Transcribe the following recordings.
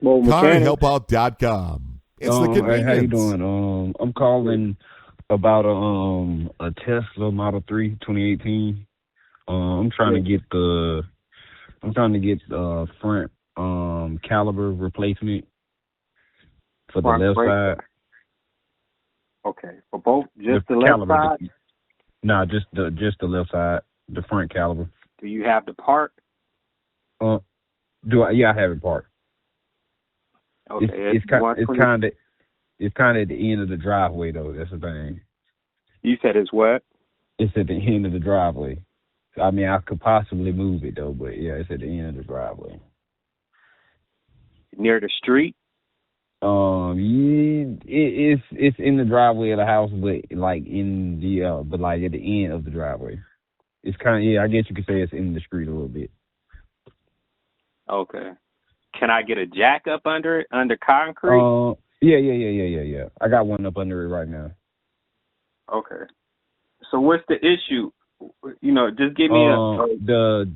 Mobile mechanic. Carhelpout.com. It's the Hey, how you convenience. doing? I'm calling about a Tesla Model 3 2018. I'm trying to Yeah. get the front caliber replacement for the Front left brake. side. Okay. For both, just the The left caliber, side. nah, just the left side, the front caliber. Do you have the part? Uh, do I? Yeah, I have it parked. Okay. It's kind of at the end of the driveway though. That's the thing. You said it's what? It's at the end of the driveway. I mean, I could possibly move it though, but yeah, it's at the end of the driveway. Near the street? Yeah, it's in the driveway of the house, but like but like at the end of the driveway. It's kind of, yeah, I guess you could say it's in the street a little bit. Okay. Can I get a jack up under it, under concrete? Yeah. I got one up under it right now. Okay. So what's the issue? Just give me the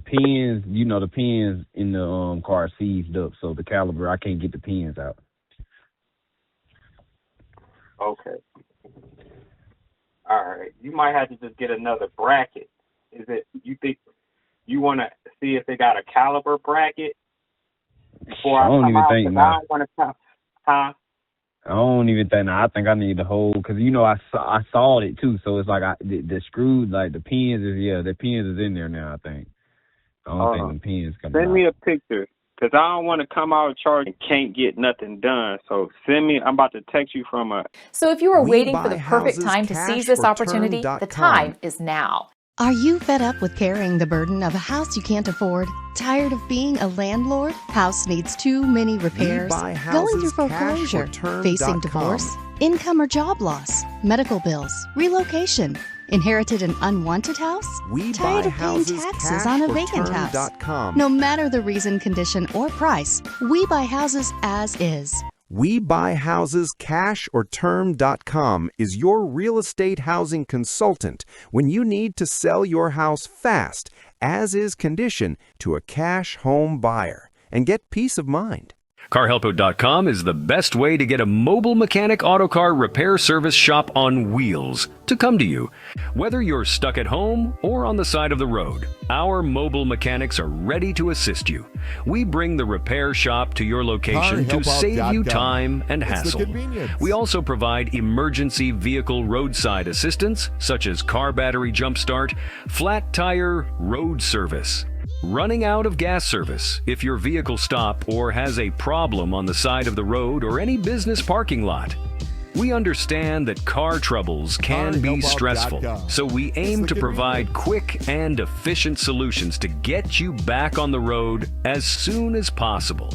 pins, the pins in the car seized up, so the caliber, I can't get the pins out. Okay. All right. You might have to just get another bracket. You think you want to see if they got a caliber bracket before I don't come even out? think 'Cause now. I don't want to come. Huh? I don't even think. I think I need the whole, because I sawed it too, so it's like the screws, like the pins the pins is in there now. I think. I don't think the pins come out. Send me a picture, because I don't want to come out of charge and can't get nothing done. So send me. I'm about to text you from a. So if you are waiting for the perfect time to seize this opportunity, the time is now. Are you fed up with carrying the burden of a house you can't afford? Tired of being a landlord? House needs too many repairs? Going through foreclosure? Facing divorce? Income or job loss? Medical bills? Relocation? Inherited an unwanted house? Tired of paying taxes on a vacant house? No matter the reason, condition, or price, we buy houses as is. WeBuyHousesCashOrTerm.com is your real estate housing consultant when you need to sell your house fast, as is condition, to a cash home buyer and get peace of mind. Carhelpout.com is the best way to get a mobile mechanic auto car repair service shop on wheels to come to you. Whether you're stuck at home or on the side of the road, our mobile mechanics are ready to assist you. We bring the repair shop to your location to save you time and hassle. We also provide emergency vehicle roadside assistance, such as car battery jump start, flat tire road service, running out of gas service if your vehicle stops or has a problem on the side of the road or any business parking lot. We understand that car troubles can be stressful, so we aim to provide quick and efficient solutions to get you back on the road as soon as possible.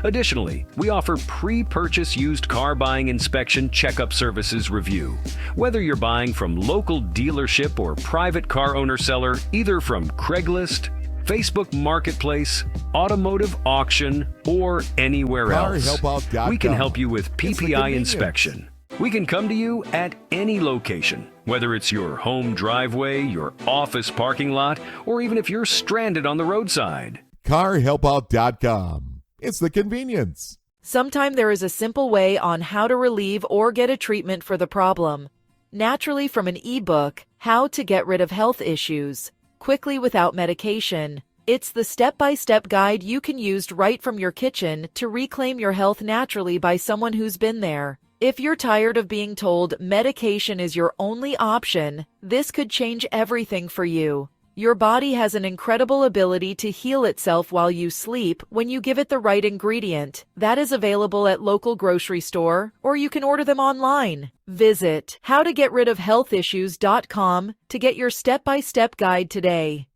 Additionally, we offer pre-purchase used car buying inspection checkup services review. Whether you're buying from local dealership or private car owner seller, either from Craigslist, Facebook Marketplace, automotive auction, or anywhere else, we can help you with PPI inspection. We can come to you at any location, whether it's your home driveway, your office parking lot, or even if you're stranded on the roadside. Carhelpout.com. It's the convenience. Sometime there is a simple way on how to relieve or get a treatment for the problem. Naturally from an ebook, How to Get Rid of Health Issues, quickly without medication. It's the step-by-step guide you can use right from your kitchen to reclaim your health naturally by someone who's been there. If you're tired of being told medication is your only option, this could change everything for you. Your body has an incredible ability to heal itself while you sleep when you give it the right ingredient. That is available at local grocery store, or you can order them online. Visit howtogetridofhealthissues.com to get your step-by-step guide today.